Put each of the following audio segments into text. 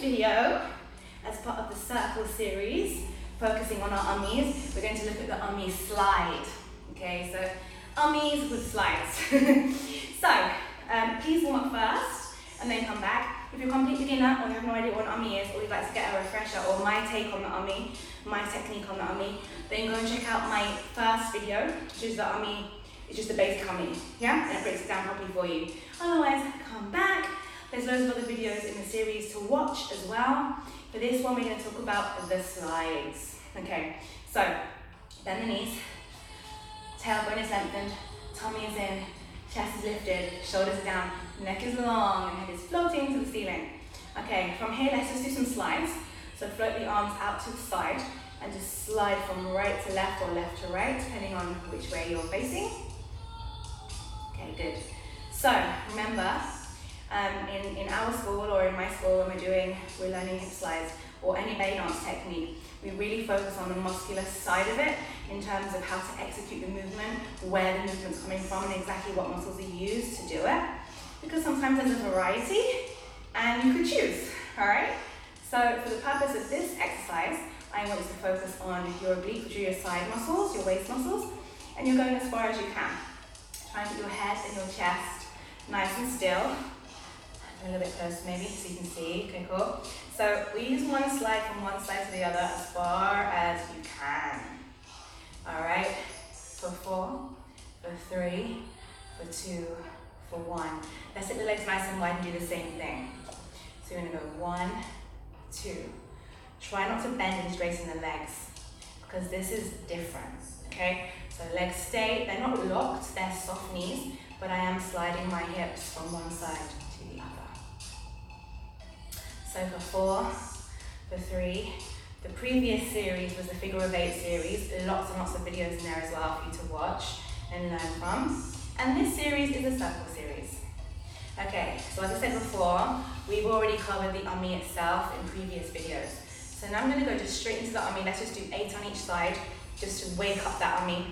video, as part of the circle series, focusing on our ummies, we're going to look at the ummy slide. Okay, so ummies with slides. So, please warm up first and then come back. If you're a complete beginner or you have no idea what an ummy is, or you'd like to get a refresher or my take on the ummy, my technique on the ummy, then go and check out my first video, which is the ummy. It's just the basic ummy, yeah? And it breaks it down properly for you. Otherwise, come back. There's loads of other videos in the series to watch as well. For this one, we're going to talk about the slides. Okay, so bend the knees, tailbone is lengthened, tummy is in, chest is lifted, shoulders are down, neck is long, and head is floating to the ceiling. Okay, from here, let's just do some slides. So float the arms out to the side and just slide from right to left or left to right, depending on which way you're facing. Okay, good. So remember, in our school or in my school, when we're learning hip slides or any BellyDance technique, we really focus on the muscular side of it in terms of how to execute the movement, where the movement's coming from, and exactly what muscles are used to do it. Because sometimes there's a variety, and you could choose, all right? So for the purpose of this exercise, I want you to focus on your oblique, which are your side muscles, your waist muscles, and you're going as far as you can. Try and keep your head and your chest nice and still. A little bit closer maybe, so you can see. Okay, cool. So we use one slide from one side to the other as far as you can. All right, for 4, for 3, for 2, for 1. Let's hit the legs nice and wide and do the same thing. So you're gonna go 1, 2. Try not to bend and straighten the legs, because this is different, okay? So legs stay, they're not locked, they're soft knees, but I am sliding my hips from one side to the other. So for 4, for 3, the previous series was the figure of 8 series, lots and lots of videos in there as well for you to watch and learn from. And this series is a circle series. Okay, so as I said before, we've already covered the ummy itself in previous videos. So now I'm going to go just straight into the ummy. Let's just do 8 on each side, just to wake up that ummy.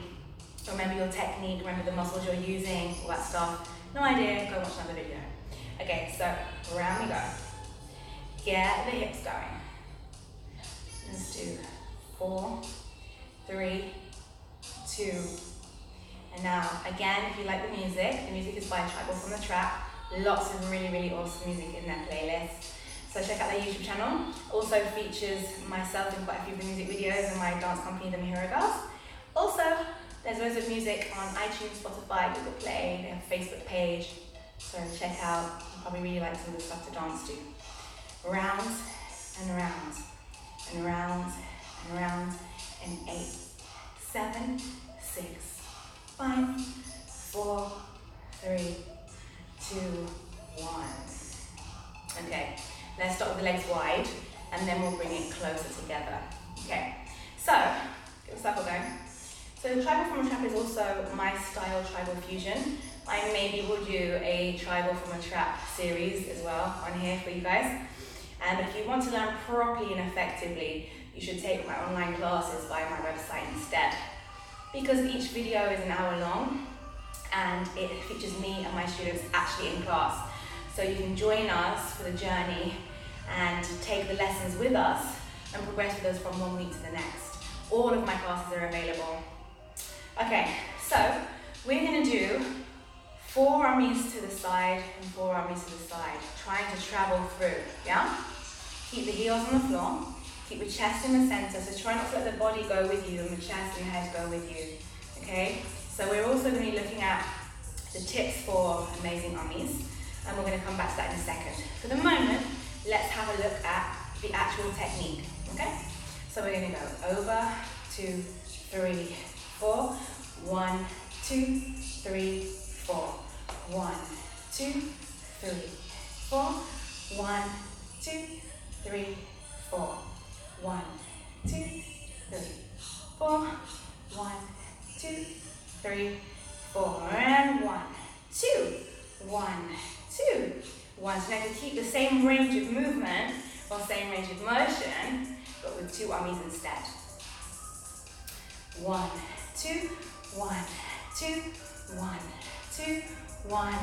Remember your technique, remember the muscles you're using, all that stuff. No idea, go watch another video. Okay, so around we go. Get the hips going. Let's do 4, 3, 2, and now again, if you like the music is by Tribal from the Trap. Lots of really, really awesome music in their playlist. So check out their YouTube channel. Also features myself in quite a few of the music videos and my dance company, the Mahira Girls. Also, there's loads of music on iTunes, Spotify, Google Play. They have a Facebook page. So check out. You probably really like some of the stuff to dance to. Round and round and round and round and 8, 7, 6, 5, 4, 3, 2, 1. Okay, let's start with the legs wide and then we'll bring it closer together. Okay, so get the circle going. So Tribal from a Trap is also my style tribal fusion. I maybe will do a Tribal from a Trap series as well on here for you guys. And if you want to learn properly and effectively, you should take my online classes via my website instead. Because each video is an hour long and it features me and my students actually in class. So you can join us for the journey and take the lessons with us and progress with us from one week to the next. All of my classes are available. Okay, so we're going to do 4 ummies to the side and 4 ummies to the side, trying to travel through, yeah? Keep the heels on the floor, keep the chest in the center, so try not to let the body go with you and the chest and the head go with you, okay? So we're also going to be looking at the tips for amazing ummies, and we're going to come back to that in a second. For the moment, let's have a look at the actual technique, okay? So we're going to go over, 2, 3, 4, 1, 2, 3, 4, 1, 2, 3, 4, 1, 2, 3, 4, 1, 2, 3, 4, 1, 2, 3, 4, and 1, 2, 1, 2, 1. So now to keep the same range of movement or same range of motion, but with 2 ummies instead. 1, 2, 1, 2, 1, 2, 1,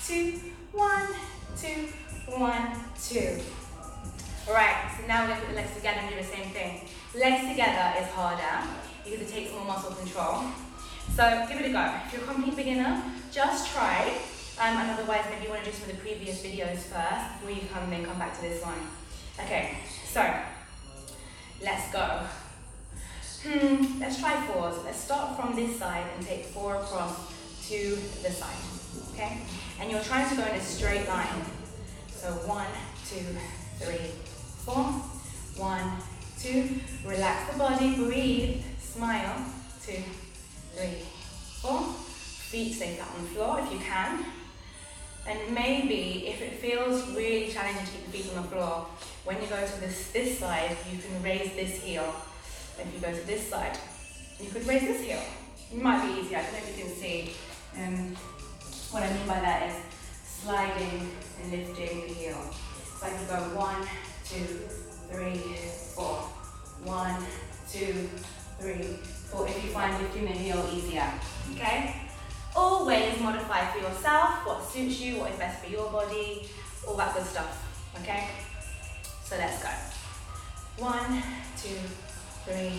2, 1, 2, 1, 2. Right, so now we're going to put the legs together and do the same thing. Legs together is harder because it takes more muscle control. So give it a go. If you're a complete beginner, just try. And otherwise, maybe you want to do some of the previous videos first before you then come back to this one. Okay, so let's go. Let's try 4s. Let's start from this side and take 4 across to the side. Okay? And you're trying to go in a straight line. So 1, 2, 3, 4. 1, 2. Relax the body, breathe, smile. 2, 3, 4. Feet stay flat on the floor if you can. And maybe if it feels really challenging to keep the feet on the floor, when you go to this side, you can raise this heel. If you go to this side, you could raise this heel. It might be easier. I don't know if you can see. What I mean by that is sliding and lifting the heel. So I can go 1, 2, 3, 4. 1, 2, 3, 4. If you find lifting the heel easier. Okay? Always modify for yourself what suits you, what is best for your body, all that good stuff. Okay? So let's go. 1, 2, 3,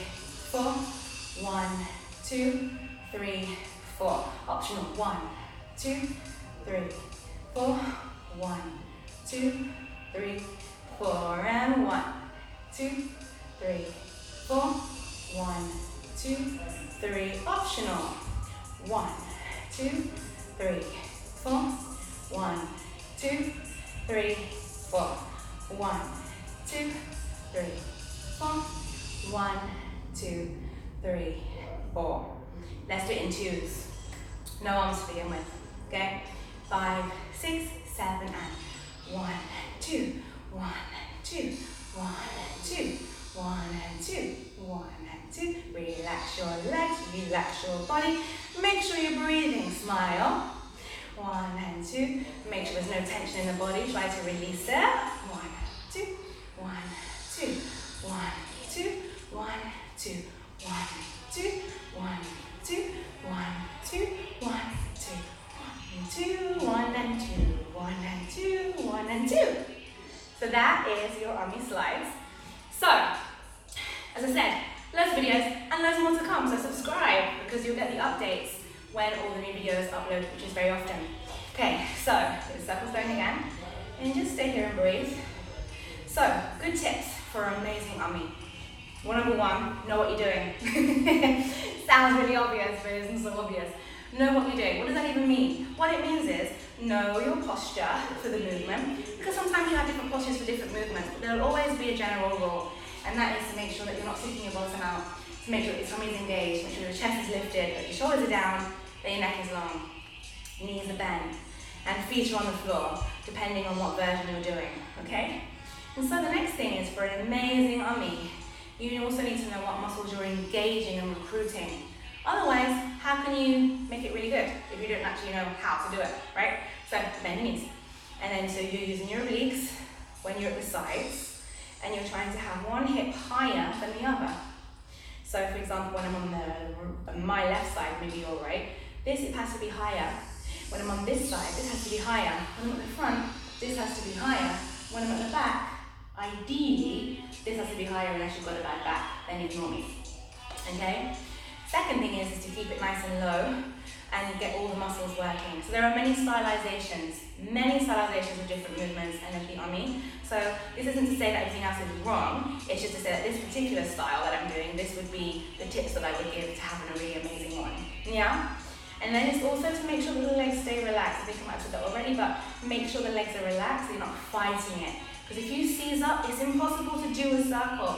4. 1, 2, 3, 4. Optional. 1, 2, 3, 4. 1, 2, 3, 4. And 1, 2, 3, 4. 1, 2, 3. Optional. 1, 2, 3, 4. 1, 2, 3, 4. 1, 2, 3, 4. 1, 2, 3, 4. Let's do it in 2s. No arms to begin with. Okay? 5, 6, 7, and 1, 2, 1, 2, 1, 2, 1, 2, 1, 2. Relax your legs, relax your body. Make sure you're breathing. Smile. 1 and 2. Make sure there's no tension in the body. Try to release it. 1, 2, 1, 2, 1, 2, 1, 2, 1, 2, 1, 2, 1, 2, 1, 2, 1, 2, 1 and 2, 1 and 2, 1 and 2. So that is your army slides. So, as I said, loads of videos and loads more to come. So subscribe because you'll get the updates when all the new videos upload, which is very often. Okay, so get the circles going again. And just stay here and breathe. So, good tips for an amazing army. Number 1, know what you're doing. Sounds really obvious, but it isn't so obvious. Know what you're doing. What does that even mean? What it means is know your posture for the movement, because sometimes you have different postures for different movements, but there'll always be a general rule, and that is to make sure that you're not sticking your bottom out, to make sure that your tummy is engaged, make sure your chest is lifted, that your shoulders are down, that your neck is long, knees are bent, and feet are on the floor, depending on what version you're doing, okay? And so the next thing is, for an amazing army, you also need to know what muscles you're engaging and recruiting. Otherwise, how can you make it really good if you don't actually know how to do it, right? So bend your knees. And then so you're using your obliques when you're at the sides, and you're trying to have one hip higher than the other. So for example, when I'm on my left side, maybe your right, this hip has to be higher. When I'm on this side, this has to be higher. When I'm at the front, this has to be higher. When I'm at the back, ideally, this has to be higher unless you've got a bad back, then ignore me, okay? Second thing is to keep it nice and low and get all the muscles working. So there are many stylizations of different movements and of the army. So this isn't to say that everything else is wrong, it's just to say that this particular style that I'm doing, this would be the tips that I would give to having a really amazing one, yeah? And then it's also to make sure that the legs stay relaxed. I think I might have said that already, but make sure the legs are relaxed so you're not fighting it. Because if you seize up, it's impossible to do a circle,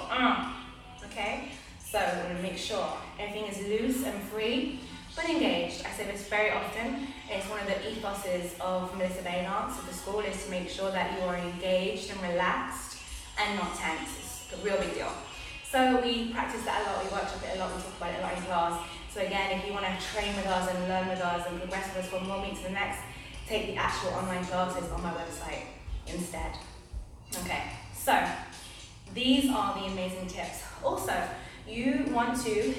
okay? So we're going to make sure everything is loose and free, but engaged. I say this very often. It's one of the ethoses of Melissa BellyDance at the school, is to make sure that you are engaged and relaxed and not tense. It's a real big deal. So we practice that a lot, we workshop it a lot, we talk about it a lot in class. So again, if you want to train with us and learn with us and progress with us from one week to the next, take the actual online classes on my website instead. Okay, so these are the amazing tips. Also, you want to,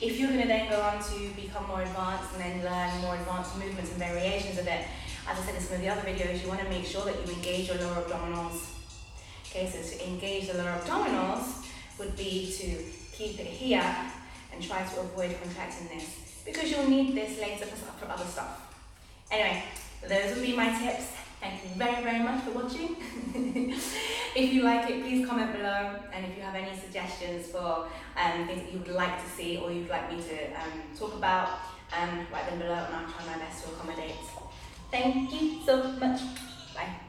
if you're going to then go on to become more advanced and then learn more advanced movements and variations of it, as I said in some of the other videos, you want to make sure that you engage your lower abdominals. Okay, so to engage the lower abdominals would be to keep it here and try to avoid contracting this, because you'll need this later for other stuff. Anyway, those would be my tips. Thank you very, very much for watching. If you like it, please comment below, and if you have any suggestions for things that you would like to see or you'd like me to talk about, write them below and I'll try my best to accommodate. Thank you so much. Bye.